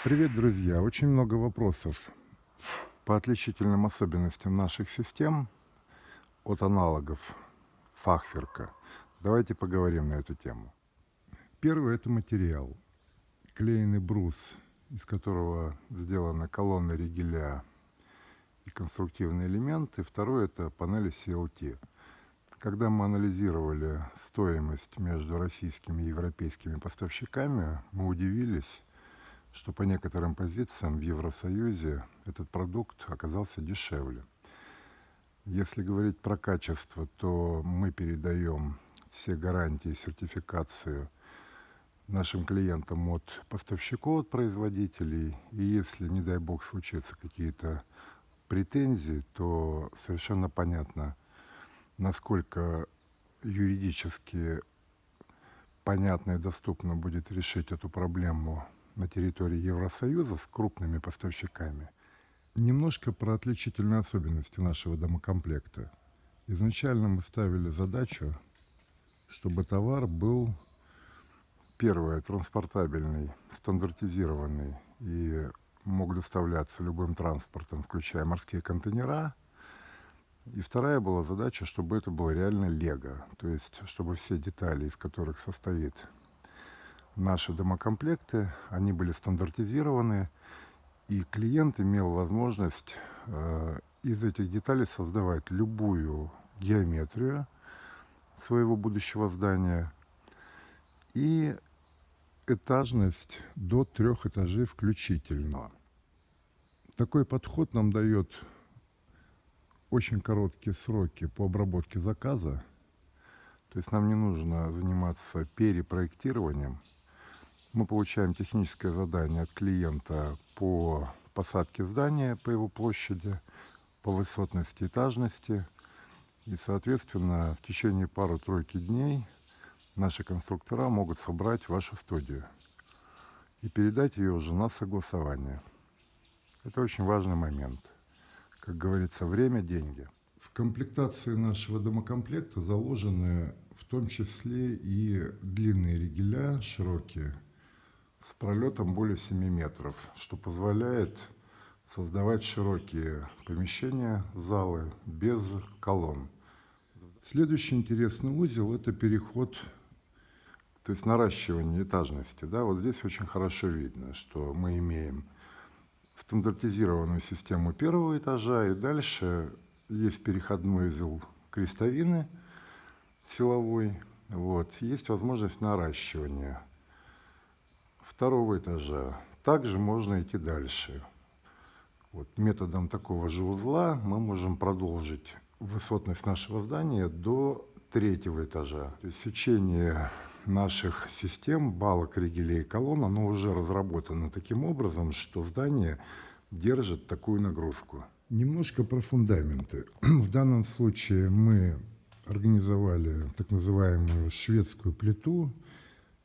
Привет, друзья! Очень много вопросов по отличительным особенностям наших систем от аналогов фахверка. Давайте поговорим на эту тему. Первый – это материал. Клееный брус, из которого сделаны колонны ригеля и конструктивные элементы. Второй – это панели CLT. Когда мы анализировали стоимость между российскими и европейскими поставщиками, мы удивились, что по некоторым позициям в Евросоюзе этот продукт оказался дешевле. Если говорить про качество, то мы передаем все гарантии и сертификацию нашим клиентам от поставщиков, от производителей. И если, не дай бог, случатся какие-то претензии, то совершенно понятно, насколько юридически понятно и доступно будет решить эту проблему на территории Евросоюза с крупными поставщиками. Немножко про отличительные особенности нашего домокомплекта. Изначально мы ставили задачу, чтобы товар был, первое, транспортабельный, стандартизированный и мог доставляться любым транспортом, включая морские контейнера. И вторая была задача, чтобы это было реально лего, то есть чтобы все детали, из которых состоит наши домокомплекты, они были стандартизированы, и клиент имел возможность из этих деталей создавать любую геометрию своего будущего здания и этажность до 3 этажей включительно. Такой подход нам дает очень короткие сроки по обработке заказа, то есть нам не нужно заниматься перепроектированием. Мы получаем техническое задание от клиента по посадке здания, по его площади, по высотности, этажности. И, соответственно, в течение пары-тройки дней наши конструктора могут собрать вашу студию и передать ее уже на согласование. Это очень важный момент. Как говорится, время – деньги. В комплектации нашего домокомплекта заложены в том числе и длинные ригеля, широкие, с пролетом более 7 метров, что позволяет создавать широкие помещения, залы без колонн. Следующий интересный узел – это переход, то есть наращивание этажности. Да? Вот здесь очень хорошо видно, что мы имеем стандартизированную систему первого этажа, и дальше есть переходной узел крестовины силовой. Вот. Есть возможность наращивания второго этажа. Также можно идти дальше. Вот, методом такого же узла мы можем продолжить высотность нашего здания до 3 этажа. То есть сечение наших систем, балок, ригелей и колонн, оно уже разработано таким образом, что здание держит такую нагрузку. Немножко про фундаменты. В данном случае мы организовали так называемую шведскую плиту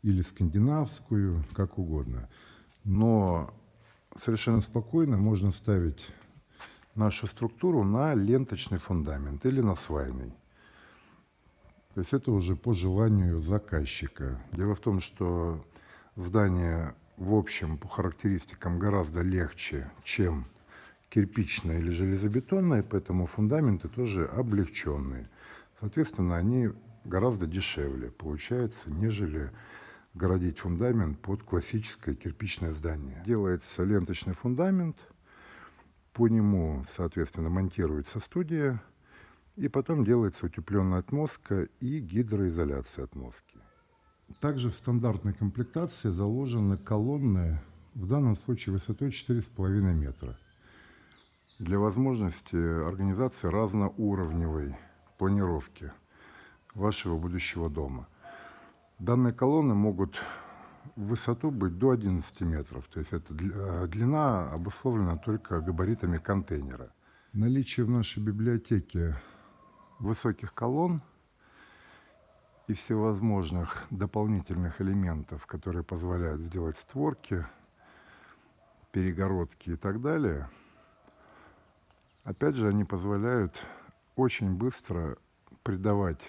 или скандинавскую, как угодно. Но совершенно спокойно можно ставить нашу структуру на ленточный фундамент или на свайный. То есть это уже по желанию заказчика. Дело в том, что здание в общем по характеристикам гораздо легче, чем кирпичное или железобетонное, поэтому фундаменты тоже облегченные. Соответственно, они гораздо дешевле получаются, нежели городить фундамент под классическое кирпичное здание. Делается ленточный фундамент, по нему, соответственно, монтируется студия, и потом делается утепленная отмостка и гидроизоляция отмостки. Также в стандартной комплектации заложены колонны, в данном случае высотой 4,5 метра, для возможности организации разноуровневой планировки вашего будущего дома. Данные колонны могут в высоту быть до 11 метров, то есть эта длина обусловлена только габаритами контейнера. Наличие в нашей библиотеке высоких колонн и всевозможных дополнительных элементов, которые позволяют сделать створки, перегородки и так далее, опять же, они позволяют очень быстро придавать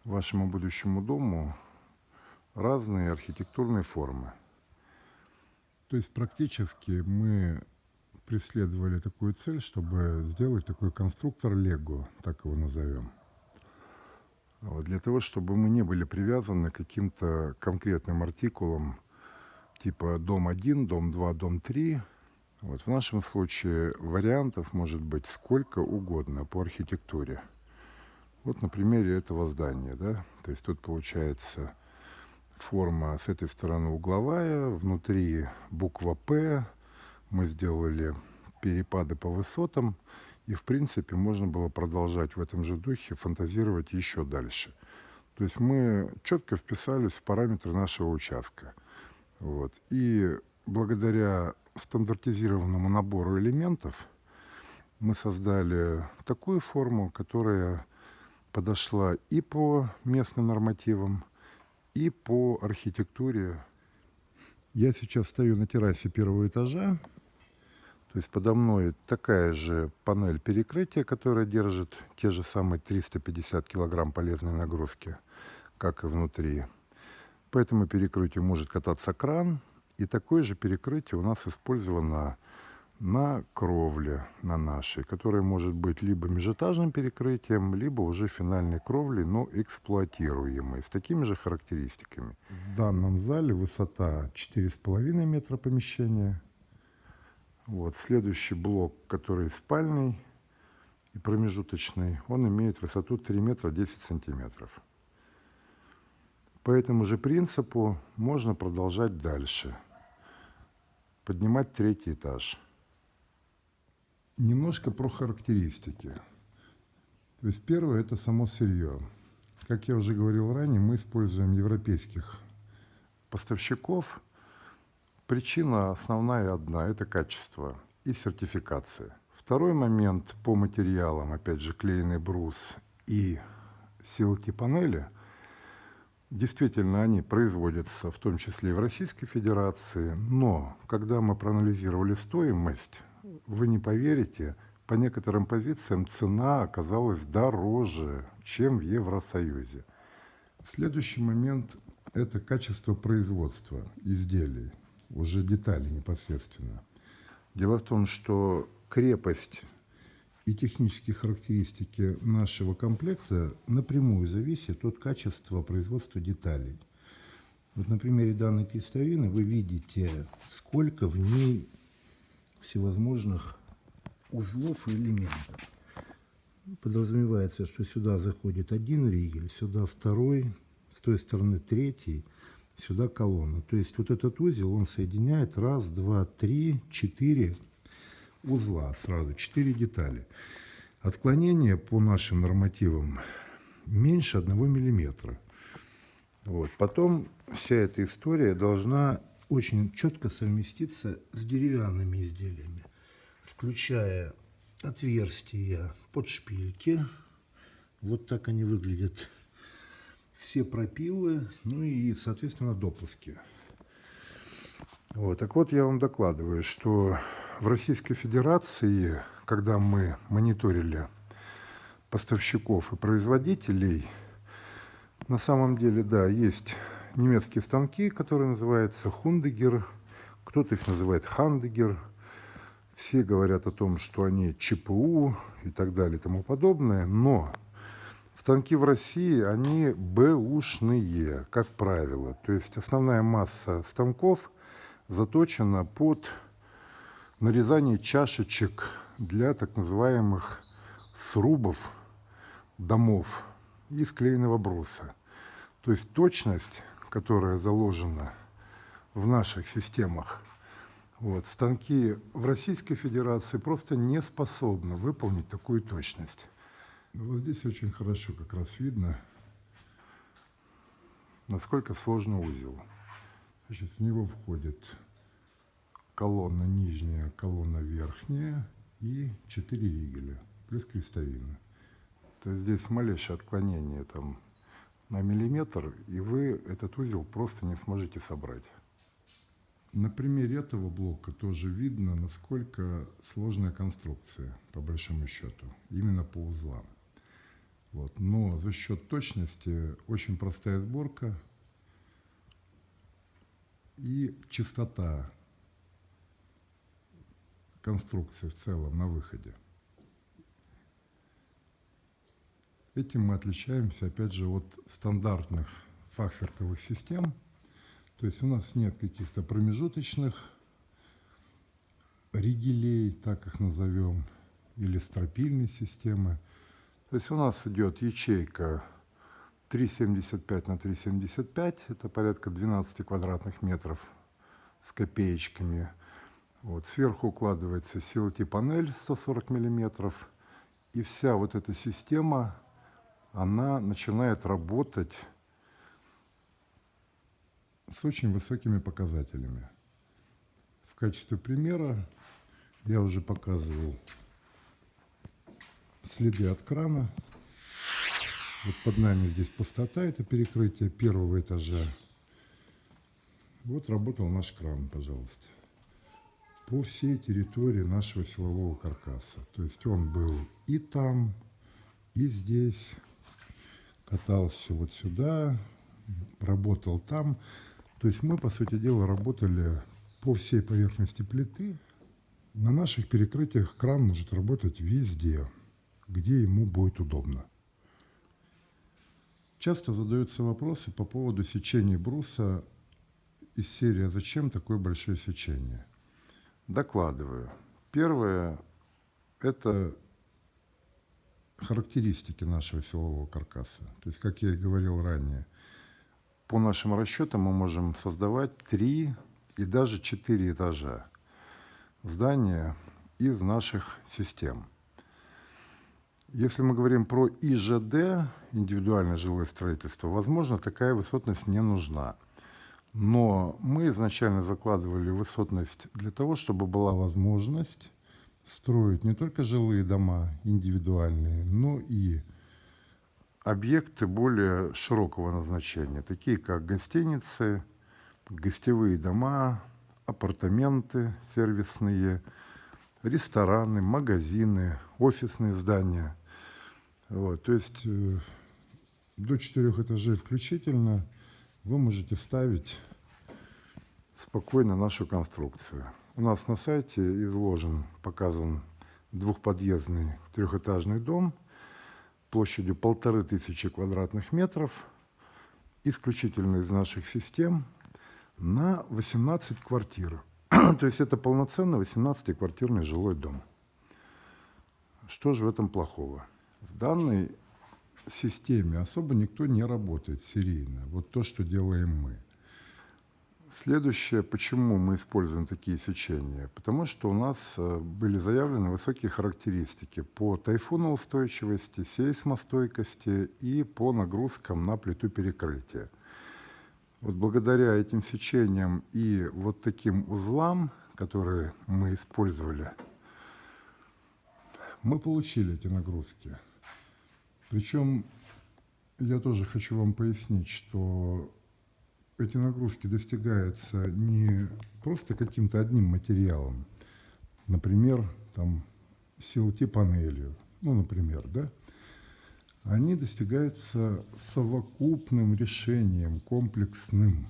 вашему будущему дому разные архитектурные формы. То есть практически мы преследовали такую цель, чтобы сделать такой конструктор Лего, так его назовем. Вот, для того, чтобы мы не были привязаны к каким-то конкретным артикулам, типа дом 1, дом 2, дом 3. Вот, в нашем случае вариантов может быть сколько угодно по архитектуре. Вот на примере этого здания, да, то есть тут получается форма с этой стороны угловая, внутри буква «П», мы сделали перепады по высотам, и в принципе можно было продолжать в этом же духе фантазировать еще дальше. То есть мы четко вписались в параметры нашего участка. Вот. И благодаря стандартизированному набору элементов мы создали такую форму, которая подошла и по местным нормативам, и по архитектуре. Я сейчас стою на террасе первого этажа, то есть подо мной такая же панель перекрытия, которая держит те же самые 350 килограмм полезной нагрузки, как и внутри. По этому перекрытию может кататься кран, и такое же перекрытие у нас использовано на кровле, на нашей, которая может быть либо межэтажным перекрытием, либо уже финальной кровлей, но эксплуатируемой, с такими же характеристиками. В данном зале высота 4,5 метра помещения. Вот, следующий блок, который спальный и промежуточный, он имеет высоту 3 метра 10 сантиметров. По этому же принципу можно продолжать дальше, поднимать третий этаж. Немножко про характеристики. То есть первое – это само сырье. Как я уже говорил ранее, мы используем европейских поставщиков. Причина основная одна – это качество и сертификация. Второй момент по материалам, опять же, клееный брус и CLT-панели. Действительно, они производятся в том числе и в Российской Федерации, но когда мы проанализировали стоимость, вы не поверите, по некоторым позициям цена оказалась дороже, чем в Евросоюзе. Следующий момент – это качество производства изделий, уже деталей непосредственно. Дело в том, что крепость и технические характеристики нашего комплекта напрямую зависят от качества производства деталей. Вот на примере данной крестовины вы видите, сколько в ней всевозможных узлов и элементов. Подразумевается, что сюда заходит один ригель, сюда второй, с той стороны третий, сюда колонна. То есть вот этот узел, он соединяет раз, два, три, четыре узла, сразу 4 детали. Отклонение по нашим нормативам меньше 1 миллиметра. Вот. Потом вся эта история должна очень четко совместиться с деревянными изделиями, включая отверстия под шпильки. Вот так они выглядят. Все пропилы, ну и, соответственно, допуски. Вот. Так вот, я вам докладываю, что в Российской Федерации, когда мы мониторили поставщиков и производителей, на самом деле, да, есть немецкие станки, которые называются Хундегер, кто-то их называет Хандегер. Все говорят о том, что они ЧПУ и так далее и тому подобное, но станки в России, они бэушные, как правило. То есть основная масса станков заточена под нарезание чашечек для так называемых срубов домов из клееного бруса. То есть точность, которая заложена в наших системах, вот, станки в Российской Федерации просто не способны выполнить такую точность. Вот здесь очень хорошо как раз видно, насколько сложный узел. Значит, в него входит колонна нижняя, колонна верхняя и 4 ригеля, плюс крестовина. То есть здесь малейшее отклонение там на миллиметр, и вы этот узел просто не сможете собрать. На примере этого блока тоже видно, насколько сложная конструкция, по большому счету, именно по узлам. Вот. Но за счет точности очень простая сборка и чистота конструкции в целом на выходе. Этим мы отличаемся, опять же, от стандартных фахверковых систем. То есть у нас нет каких-то промежуточных ригелей, так их назовем, или стропильной системы. То есть у нас идет ячейка 3,75 на 3,75, это порядка 12 квадратных метров с копеечками. Вот. Сверху укладывается CLT-панель 140 миллиметров, и вся вот эта система, она начинает работать с очень высокими показателями. В качестве примера я уже показывал следы от крана. Вот под нами здесь пустота, это перекрытие первого этажа. Вот работал наш кран, пожалуйста, по всей территории нашего силового каркаса. То есть он был и там, и здесь, катался вот сюда, работал там. То есть мы, по сути дела, работали по всей поверхности плиты. На наших перекрытиях кран может работать везде, где ему будет удобно. Часто задаются вопросы по поводу сечения бруса из серии «А зачем такое большое сечение?». Докладываю. Первое – это характеристики нашего силового каркаса. То есть, как я и говорил ранее, по нашим расчетам мы можем создавать 3 и даже 4 этажа здания из наших систем. Если мы говорим про ИЖД, индивидуальное жилое строительство, возможно, такая высотность не нужна. Но мы изначально закладывали высотность для того, чтобы была возможность строить не только жилые дома индивидуальные, но и объекты более широкого назначения, такие как гостиницы, гостевые дома, апартаменты сервисные, рестораны, магазины, офисные здания. Вот, то есть до 4 этажей включительно вы можете ставить спокойно нашу конструкцию. У нас на сайте изложен, показан двухподъездный трехэтажный дом площадью 1500 квадратных метров, исключительно из наших систем, на 18 квартир. То есть это полноценный 18-квартирный жилой дом. Что же в этом плохого? В данной системе особо никто не работает серийно. Вот то, что делаем мы. Следующее, почему мы используем такие сечения? Потому что у нас были заявлены высокие характеристики по тайфуноустойчивости, сейсмостойкости и по нагрузкам на плиту перекрытия. Вот благодаря этим сечениям и вот таким узлам, которые мы использовали, мы получили эти нагрузки. Причем я тоже хочу вам пояснить, что эти нагрузки достигаются не просто каким-то одним материалом, например, там CLT-панелью, ну, например, да? Они достигаются совокупным решением, комплексным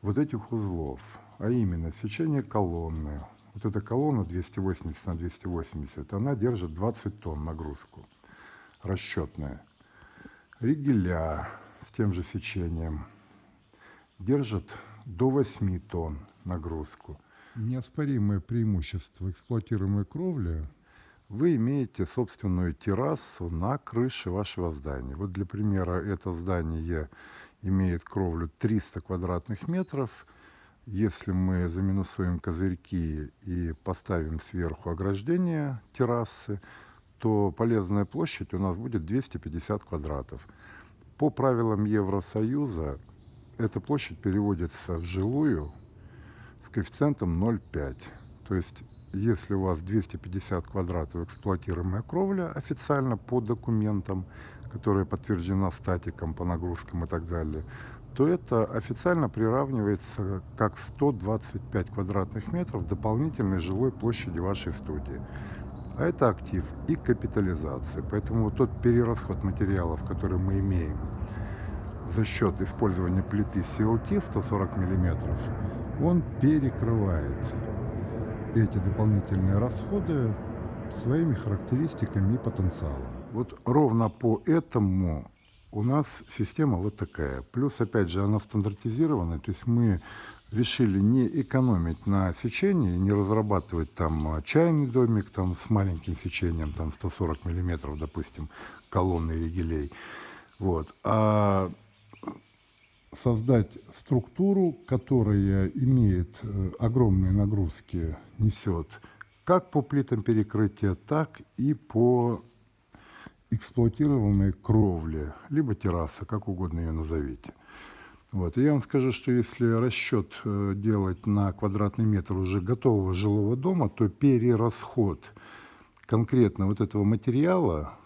вот этих узлов, а именно сечение колонны. Вот эта колонна 280 на 280, она держит 20 тонн нагрузку, расчетная. Ригеля с тем же сечением держат до 8 тонн нагрузку. Неоспоримое преимущество эксплуатируемой кровли – вы имеете собственную террасу на крыше вашего здания. Вот для примера, это здание имеет кровлю 300 квадратных метров. Если мы заминусуем козырьки и поставим сверху ограждение террасы, то полезная площадь у нас будет 250 квадратов. По правилам Евросоюза эта площадь переводится в жилую с коэффициентом 0,5. То есть, если у вас 250 квадратов эксплуатируемая кровля официально по документам, которая подтверждена статиком по нагрузкам и так далее, то это официально приравнивается как 125 квадратных метров дополнительной жилой площади вашей студии. А это актив и капитализация. Поэтому вот тот перерасход материалов, который мы имеем за счет использования плиты CLT 140 мм, он перекрывает эти дополнительные расходы своими характеристиками и потенциалом. Вот ровно поэтому у нас система вот такая. Плюс, опять же, она стандартизирована, то есть мы решили не экономить на сечении, не разрабатывать там чайный домик там, с маленьким сечением, там 140 миллиметров, допустим, колонны и ригелей, вот, а создать структуру, которая имеет огромные нагрузки, несет как по плитам перекрытия, так и по эксплуатируемой кровле, либо терраса, как угодно ее назовите. Вот. И я вам скажу, что если расчет делать на квадратный метр уже готового жилого дома, то перерасход конкретно вот этого материала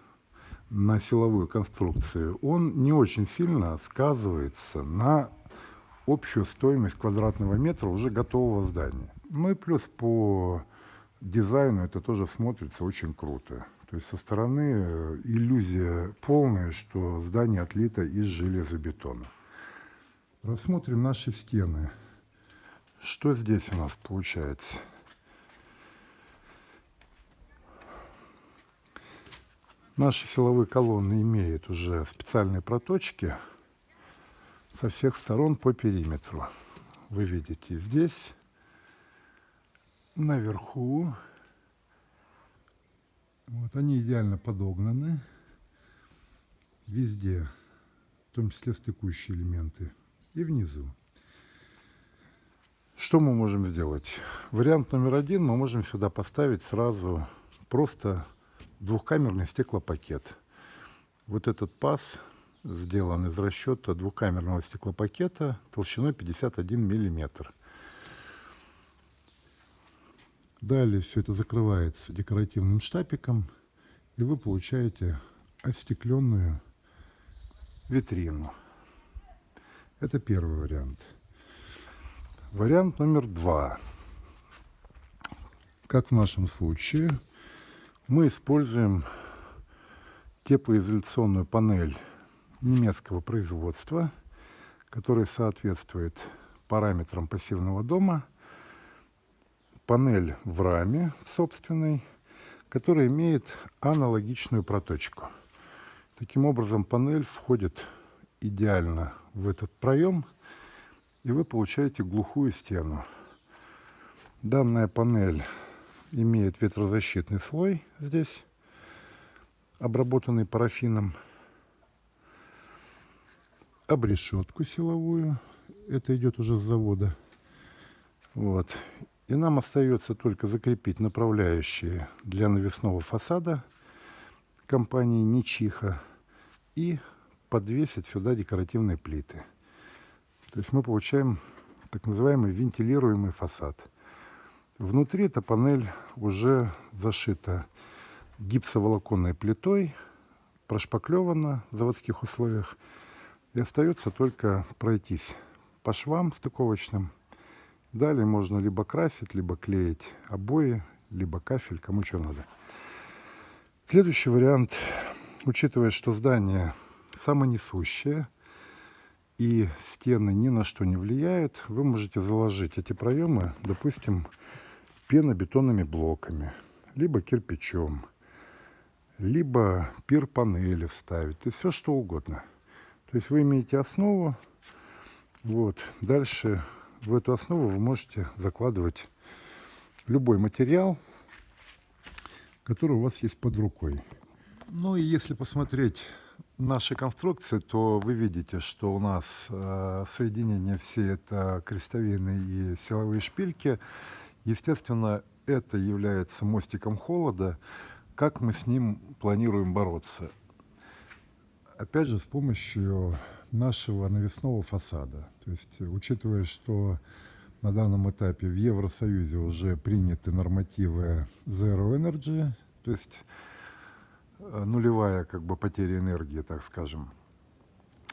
на силовую конструкцию, он не очень сильно сказывается на общую стоимость квадратного метра уже готового здания. Ну и плюс по дизайну это тоже смотрится очень круто. То есть со стороны иллюзия полная, что здание отлито из железобетона. Рассмотрим наши стены. Что здесь у нас получается? Наши силовые колонны имеют уже специальные проточки со всех сторон по периметру. Вы видите здесь, наверху. Вот они идеально подогнаны. Везде, в том числе стыкующие элементы. И внизу. Что мы можем сделать? Вариант номер один: мы можем сюда поставить сразу просто двухкамерный стеклопакет. Вот этот паз сделан из расчета двухкамерного стеклопакета толщиной 51 миллиметр. Далее все это закрывается декоративным штапиком, и вы получаете остекленную витрину. Это первый вариант. Вариант номер два. Как в нашем случае, мы используем теплоизоляционную панель немецкого производства, которая соответствует параметрам пассивного дома. Панель в раме собственной, которая имеет аналогичную проточку. Таким образом, панель входит идеально в этот проем, и вы получаете глухую стену. Данная панель имеет ветрозащитный слой здесь, обработанный парафином, обрешетку силовую, это идет уже с завода. Вот. И нам остается только закрепить направляющие для навесного фасада компании Ничиха и подвесить сюда декоративные плиты. То есть мы получаем так называемый вентилируемый фасад. Внутри эта панель уже зашита гипсоволоконной плитой, прошпаклевана в заводских условиях. И остается только пройтись по швам стыковочным. Далее можно либо красить, либо клеить обои, либо кафель, кому что надо. Следующий вариант, учитывая, что здание самонесущее и стены ни на что не влияют, вы можете заложить эти проемы, допустим, пенобетонными блоками, либо кирпичом, либо пир-панели вставить, и все что угодно. То есть вы имеете основу, вот, дальше в эту основу вы можете закладывать любой материал, который у вас есть под рукой. Ну и если посмотреть наши конструкции, то вы видите, что у нас соединение все это крестовины и силовые шпильки. Естественно, это является мостиком холода. Как мы с ним планируем бороться? Опять же, с помощью нашего навесного фасада. То есть, учитывая, что на данном этапе в Евросоюзе уже приняты нормативы Zero Energy, то есть нулевая как бы потеря энергии, так скажем.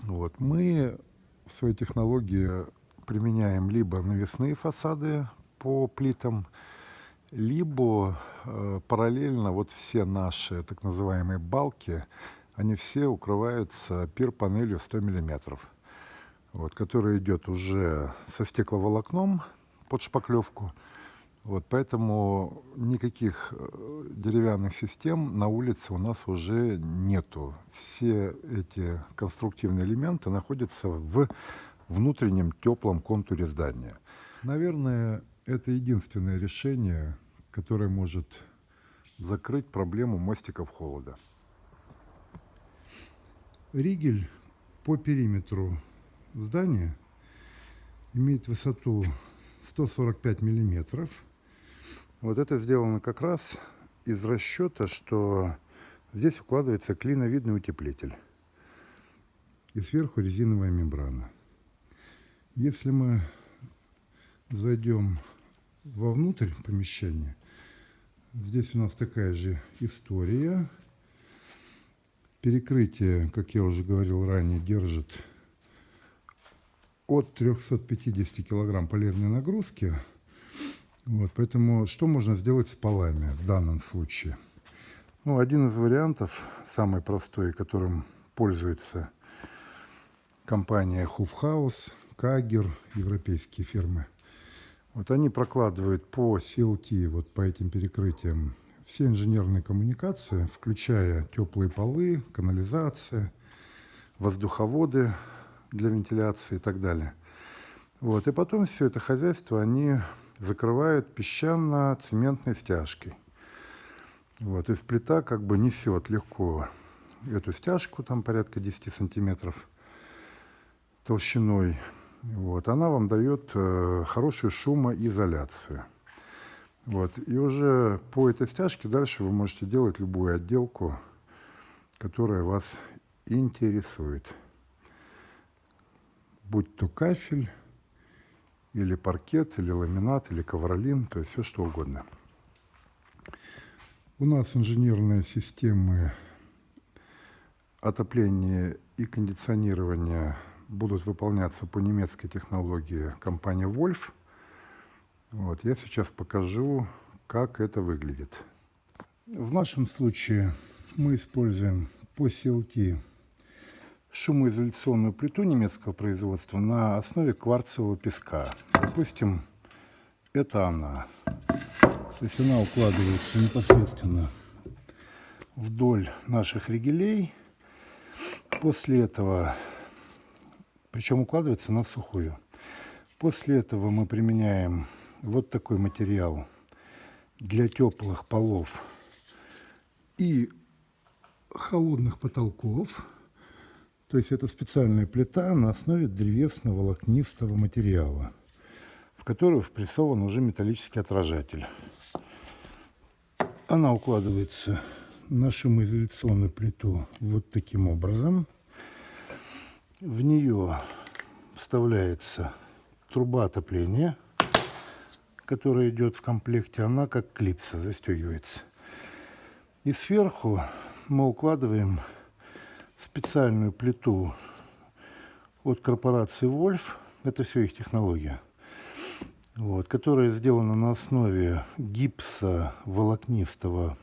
Вот. Мы в своей технологии применяем либо навесные фасады по плитам, либо параллельно вот все наши так называемые балки, они все укрываются пир-панелью 100 мм, вот, которая идет уже со стекловолокном под шпаклевку. Вот поэтому никаких деревянных систем на улице у нас уже нету. Все эти конструктивные элементы находятся в внутреннем теплом контуре здания. Наверное, это единственное решение, которое может закрыть проблему мостиков холода. Ригель по периметру здания имеет высоту 145 миллиметров. Вот это сделано как раз из расчета, что здесь укладывается клиновидный утеплитель и сверху резиновая мембрана. Если мы зайдем вовнутрь помещения, здесь у нас такая же история. Перекрытие, как я уже говорил ранее, держит от 350 килограмм полезной нагрузки. Вот, поэтому что можно сделать с полами в данном случае? Ну, один из вариантов, самый простой, которым пользуется компания Hofhaus, Kager, европейские фирмы. Вот они прокладывают по CLT, вот по этим перекрытиям, все инженерные коммуникации, включая теплые полы, канализация, воздуховоды для вентиляции и так далее. Вот, и потом все это хозяйство они закрывают песчано-цементной стяжкой. Вот, то есть плита как бы несет легко эту стяжку, там порядка 10 сантиметров толщиной. Вот, она вам дает хорошую шумоизоляцию. Вот, и уже по этой стяжке дальше вы можете делать любую отделку, которая вас интересует. Будь то кафель, или паркет, или ламинат, или ковролин, то есть все что угодно. У нас инженерные системы отопления и кондиционирования будут выполняться по немецкой технологии компании Wolf. Вот, я сейчас покажу, как это выглядит. В нашем случае мы используем по CLT шумоизоляционную плиту немецкого производства на основе кварцевого песка. Допустим, это она. То есть она укладывается непосредственно вдоль наших ригелей. После этого, причем укладывается на сухую. После этого мы применяем вот такой материал для теплых полов и холодных потолков. То есть это специальная плита на основе древесно-волокнистого материала, в которую впрессован уже металлический отражатель. Она укладывается на шумоизоляционную плиту вот таким образом. В нее вставляется труба отопления, которая идет в комплекте. Она как клипса застегивается. И сверху мы укладываем специальную плиту от корпорации Wolf. Это все их технология. Вот, которая сделана на основе гипса волокнистого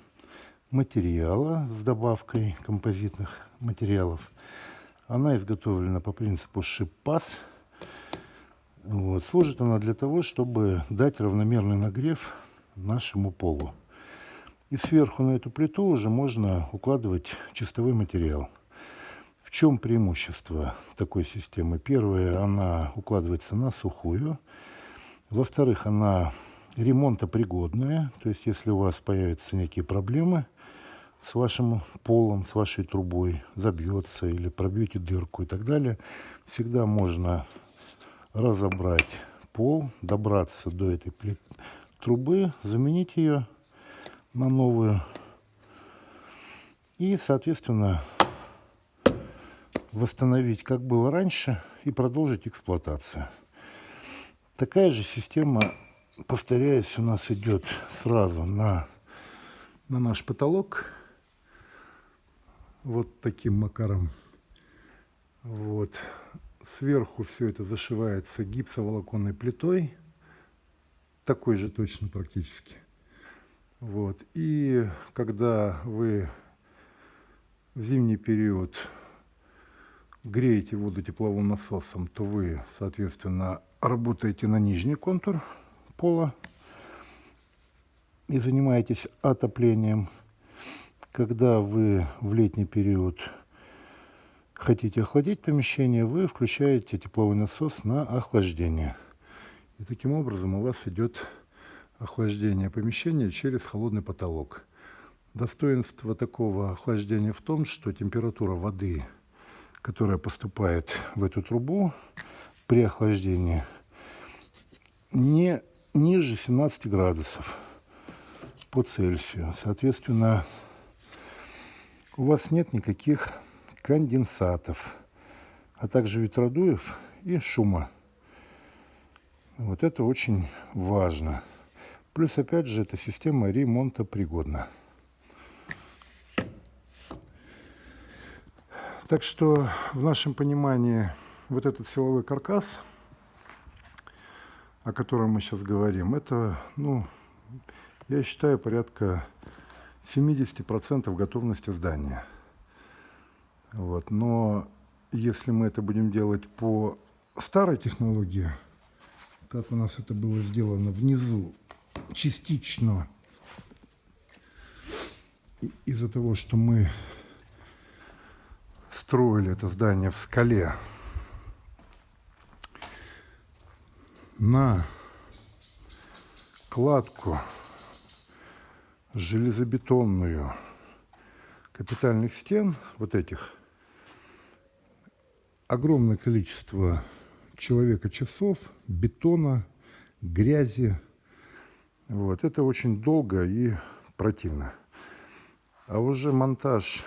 материала с добавкой композитных материалов. Она изготовлена по принципу шип-пас. Вот, служит она для того, чтобы дать равномерный нагрев нашему полу. И сверху на эту плиту уже можно укладывать чистовой материал. В чем преимущество такой системы? Первое, она укладывается на сухую. Во-вторых, она ремонтопригодная. То есть, если у вас появятся некие проблемы с вашим полом, с вашей трубой, забьется или пробьете дырку и так далее, всегда можно разобрать пол, добраться до этой трубы, заменить ее на новую и, соответственно, восстановить, как было раньше, и продолжить эксплуатацию. Такая же система, повторяюсь, у нас идет сразу на наш потолок. Вот таким макаром. Вот. Сверху все это зашивается гипсоволоконной плитой. Такой же точно практически. Вот. И когда вы в зимний период греете воду тепловым насосом, то вы, соответственно, работаете на нижний контур пола. и занимаетесь отоплением, когда вы в летний период хотите охладить помещение, вы включаете тепловой насос на охлаждение. И таким образом у вас идет охлаждение помещения через холодный потолок. Достоинство такого охлаждения в том, что температура воды, которая поступает в эту трубу при охлаждении, не ниже 17 градусов по Цельсию. Соответственно, у вас нет никаких конденсатов, а также ветродуев и шума. Вот это очень важно. Плюс, опять же, эта система ремонтопригодна. Так что в нашем понимании вот этот силовой каркас, о котором мы сейчас говорим, это, я считаю, порядка 70% готовности здания. Вот. Но если мы это будем делать по старой технологии, как у нас это было сделано внизу, частично из-за того, что мы строили это здание в скале на кладку железобетонную капитальных стен, вот этих, огромное количество человека-часов, бетона, грязи. Вот. Это очень долго и противно. А уже монтаж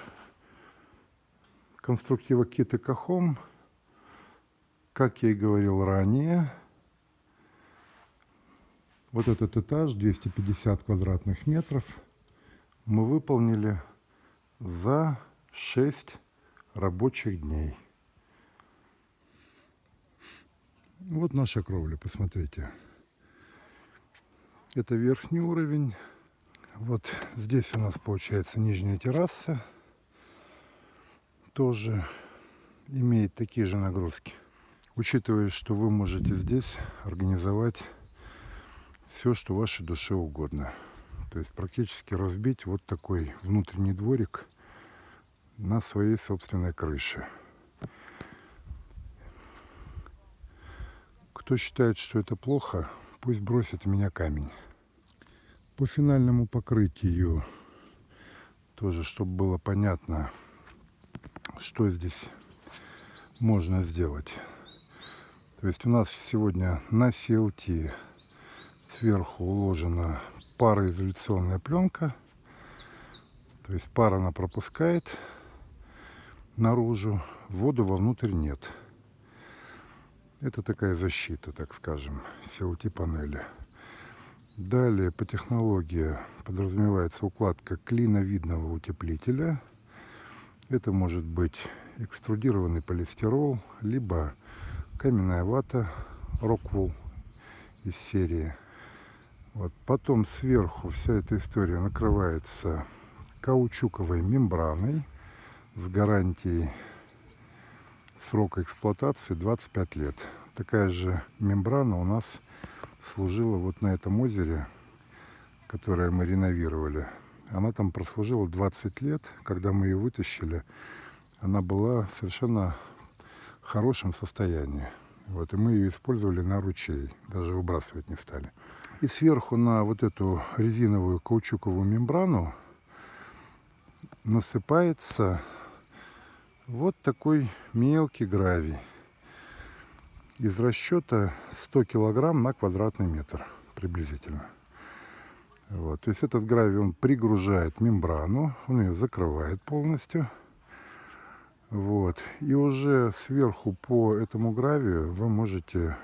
конструктива Кит & Кахом, как я и говорил ранее, вот этот этаж, 250 квадратных метров, мы выполнили за 6 рабочих дней. Вот наша кровля, посмотрите. Это верхний уровень. Вот здесь у нас получается нижняя терраса. Тоже имеет такие же нагрузки. Учитывая, что вы можете здесь организовать все, что вашей душе угодно. То есть практически разбить вот такой внутренний дворик на своей собственной крыше. Кто считает, что это плохо, пусть бросит в меня камень. По финальному покрытию тоже, чтобы было понятно, что здесь можно сделать. То есть у нас сегодня на CLT сверху уложена пароизоляционная пленка. То есть пар она пропускает наружу, воду вовнутрь нет. Это такая защита, так скажем, CLT панели. Далее по технологии подразумевается укладка клиновидного утеплителя. Это может быть экструдированный полистирол, либо каменная вата Rockwool из серии. Вот. Потом сверху вся эта история накрывается каучуковой мембраной с гарантией срока эксплуатации 25 лет. Такая же мембрана у нас служила вот на этом озере, которое мы реновировали. Она там прослужила 20 лет. Когда мы ее вытащили, она была в совершенно хорошем состоянии. Вот, и мы ее использовали на ручей, даже выбрасывать не стали. И сверху на вот эту резиновую каучуковую мембрану насыпается вот такой мелкий гравий из расчета 100 килограмм на квадратный метр приблизительно. Вот. То есть этот гравий, он пригружает мембрану, он ее закрывает полностью. Вот. И уже сверху по этому гравию вы можете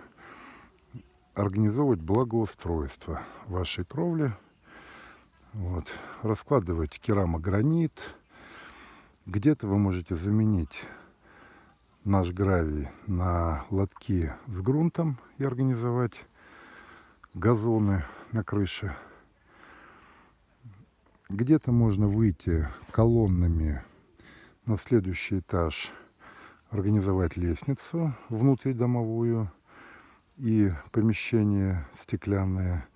организовывать благоустройство вашей кровли. Вот. Раскладывать керамогранит. Где-то вы можете заменить наш гравий на лотки с грунтом и организовать газоны на крыше. Где-то можно выйти колоннами на следующий этаж, организовать лестницу внутридомовую и помещение стеклянное.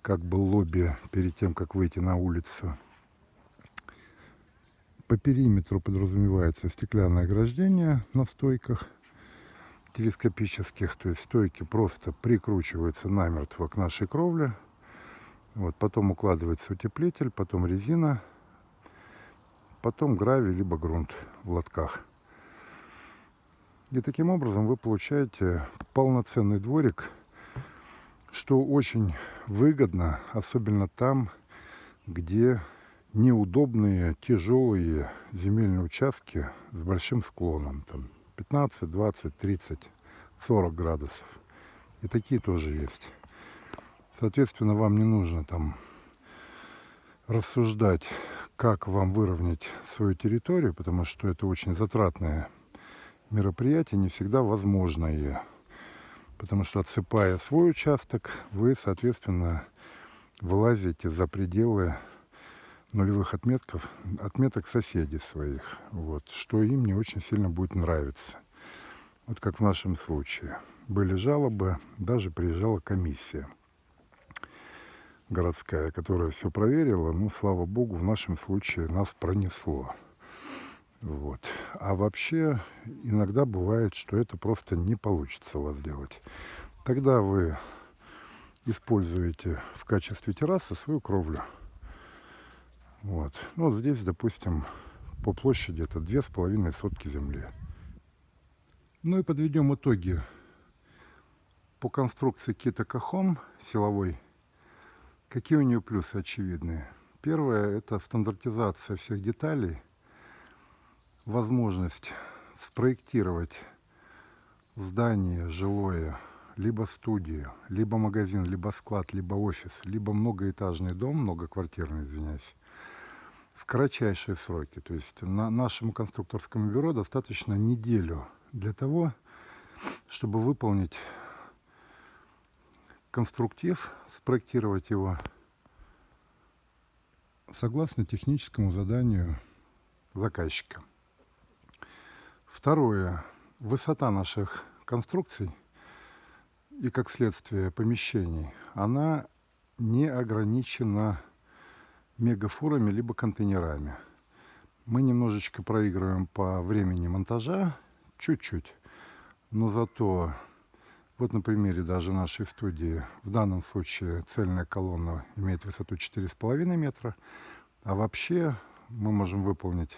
как бы лобби перед тем, как выйти на улицу. По периметру подразумевается стеклянное ограждение на стойках телескопических, то есть стойки просто прикручиваются намертво к нашей кровле. Вот, потом укладывается утеплитель, потом резина, потом гравий либо грунт в лотках. И таким образом вы получаете полноценный дворик, что очень выгодно, особенно там, где неудобные, тяжелые земельные участки с большим склоном. Там 15, 20, 30, 40 градусов. И такие тоже есть. Соответственно, вам не нужно там рассуждать, как вам выровнять свою территорию, потому что это очень затратное мероприятие, не всегда возможное. Потому что, отсыпая свой участок, вы, соответственно, вылазите за пределы нулевых отметок соседей своих, вот, что им не очень сильно будет нравиться. Вот как в нашем случае. Были жалобы, даже приезжала комиссия городская, которая все проверила. Ну, слава богу, в нашем случае нас пронесло. Вот. А вообще, иногда бывает, что это просто не получится у вас делать. Тогда вы используете в качестве террасы свою кровлю. Вот. Ну, вот здесь, допустим, по площади это 2,5 сотки земли. Ну и подведем итоги по конструкции Kita Home силовой. Какие у нее плюсы очевидные? Первое – это стандартизация всех деталей, возможность спроектировать здание жилое, либо студию, либо магазин, либо склад, либо офис, либо многоэтажный дом, многоквартирный, извиняюсь, в кратчайшие сроки. То есть нашему конструкторскому бюро достаточно неделю для того, чтобы выполнить конструктив, спроектировать его согласно техническому заданию заказчика. Второе. Высота наших конструкций и, как следствие, помещений, она не ограничена мегафурами либо контейнерами. Мы немножечко проигрываем по времени монтажа, чуть-чуть, но зато, вот на примере даже нашей студии, в данном случае цельная колонна имеет высоту 4,5 метра, а вообще мы можем выполнить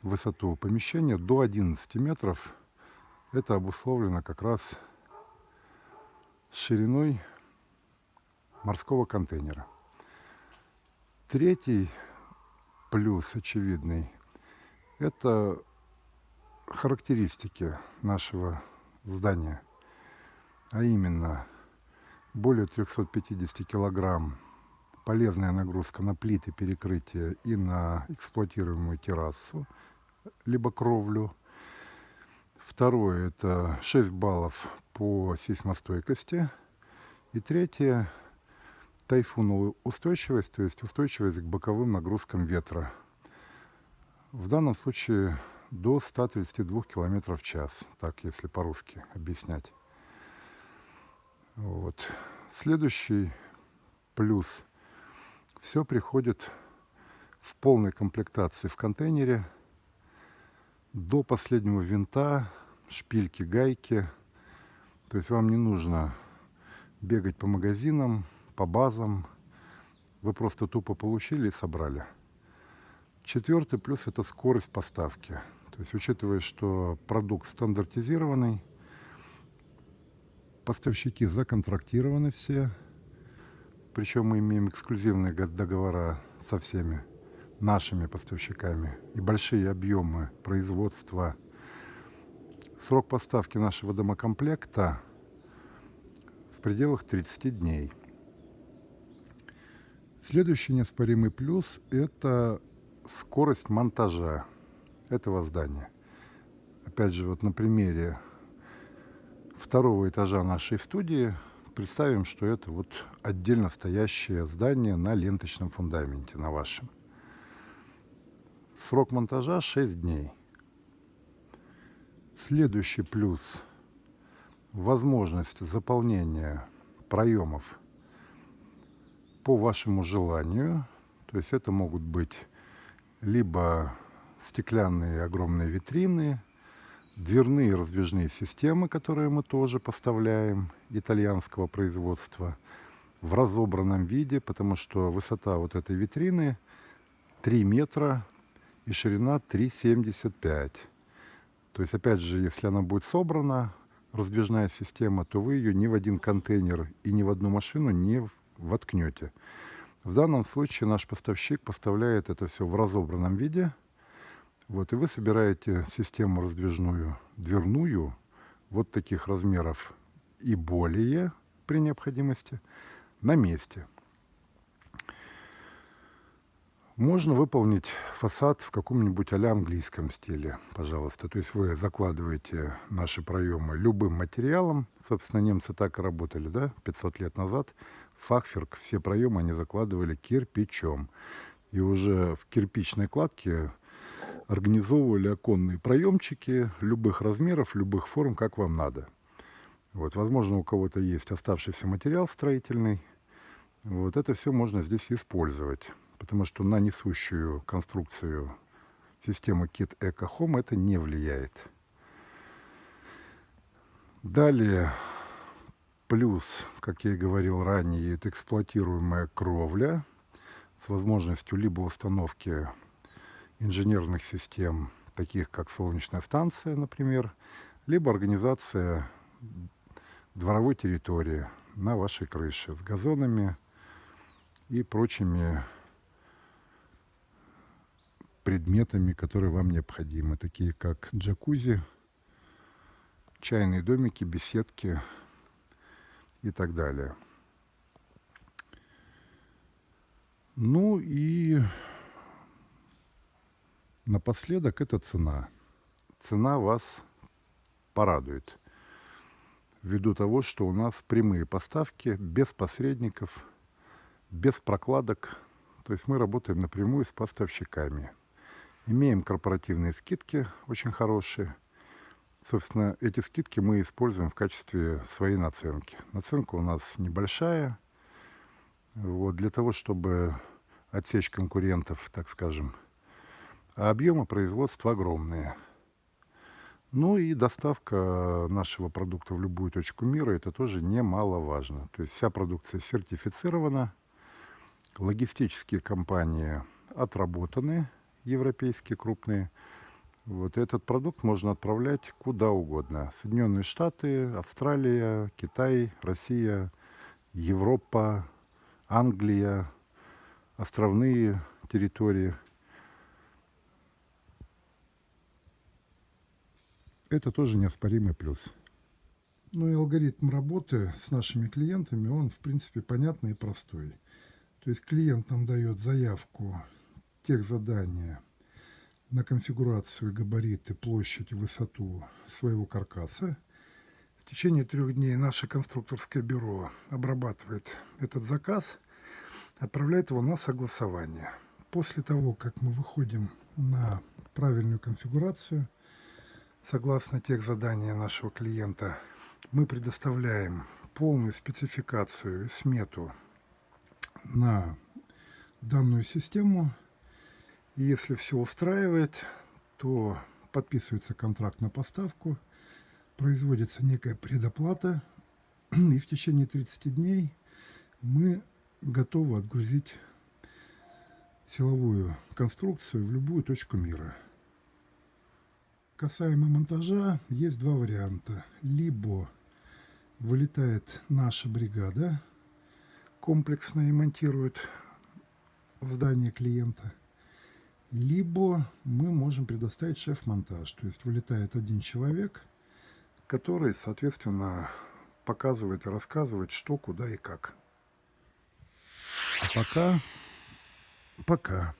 высоту помещения до 11 метров. Это обусловлено как раз шириной морского контейнера. Третий плюс очевидный – это характеристики нашего здания, а именно более 350 килограмм полезная нагрузка на плиты перекрытия и на эксплуатируемую террасу, либо кровлю. Второе – это 6 баллов по сейсмостойкости. И третье – тайфуновая устойчивость, то есть устойчивость к боковым нагрузкам ветра. В данном случае до 132 км в час, так если по-русски объяснять. Вот. Следующий плюс. Все приходит в полной комплектации в контейнере. До последнего винта, шпильки, гайки. То есть вам не нужно бегать по магазинам, по базам. Вы просто тупо получили и собрали. Четвертый плюс – это скорость поставки. То есть, учитывая, что продукт стандартизированный, поставщики законтрактированы все, причем мы имеем эксклюзивные договора со всеми нашими поставщиками и большие объемы производства. Срок поставки нашего домокомплекта в пределах 30 дней. Следующий неоспоримый плюс – это скорость монтажа этого здания. Опять же, вот на примере второго этажа нашей студии представим, что это вот отдельно стоящее здание на ленточном фундаменте, на вашем. Срок монтажа 6 дней. Следующий плюс – возможность заполнения проемов по вашему желанию. То есть это могут быть либо стеклянные огромные витрины, дверные раздвижные системы, которые мы тоже поставляем, итальянского производства, в разобранном виде, потому что высота вот этой витрины 3 метра и ширина 3,75. То есть, опять же, если она будет собрана, раздвижная система, то вы ее ни в один контейнер и ни в одну машину не воткнете. В данном случае наш поставщик поставляет это все в разобранном виде. Вот, и вы собираете систему раздвижную, дверную, вот таких размеров и более при необходимости на месте. Можно выполнить фасад в каком-нибудь а-ля английском стиле, пожалуйста. То есть вы закладываете наши проемы любым материалом. Собственно, немцы так и работали, да, 500 лет назад. Фахверк, все проемы они закладывали кирпичом. И уже в кирпичной кладке организовывали оконные проемчики любых размеров, любых форм, как вам надо. Вот, возможно, у кого-то есть оставшийся материал строительный. Вот это все можно здесь использовать, потому что на несущую конструкцию системы Kit Eco Home это не влияет. Далее, плюс, как я и говорил ранее, это эксплуатируемая кровля с возможностью либо установки инженерных систем, таких как солнечная станция, например, либо организация дворовой территории на вашей крыше с газонами и прочими предметами, которые вам необходимы, такие как джакузи, чайные домики, беседки и так далее. Ну и напоследок это цена. Цена вас порадует, ввиду того, что у нас прямые поставки, без посредников, без прокладок. То есть мы работаем напрямую с поставщиками. Имеем корпоративные скидки очень хорошие. Собственно, эти скидки мы используем в качестве своей наценки. Наценка у нас небольшая. Вот, для того, чтобы отсечь конкурентов, так скажем. А объемы производства огромные. Ну и доставка нашего продукта в любую точку мира, это тоже немаловажно. То есть вся продукция сертифицирована, логистические компании отработаны, европейские крупные. Вот этот продукт можно отправлять куда угодно. Соединенные Штаты, Австралия, Китай, Россия, Европа, Англия, островные территории. Это тоже неоспоримый плюс. Ну и алгоритм работы с нашими клиентами, он в принципе понятный и простой. То есть клиент нам дает заявку, тех задания на конфигурацию, габариты, площадь и высоту своего каркаса. В течение 3 дней наше конструкторское бюро обрабатывает этот заказ, отправляет его на согласование. После того, как мы выходим на правильную конфигурацию, согласно тех заданий нашего клиента, мы предоставляем полную спецификацию и смету на данную систему. И если все устраивает, то подписывается контракт на поставку, производится некая предоплата, и в течение 30 дней мы готовы отгрузить силовую конструкцию в любую точку мира. Касаемо монтажа, есть 2 варианта. Либо вылетает наша бригада комплексно и монтирует в здании клиента, либо мы можем предоставить шеф-монтаж. То есть вылетает один человек, который, соответственно, показывает и рассказывает, что, куда и как. А пока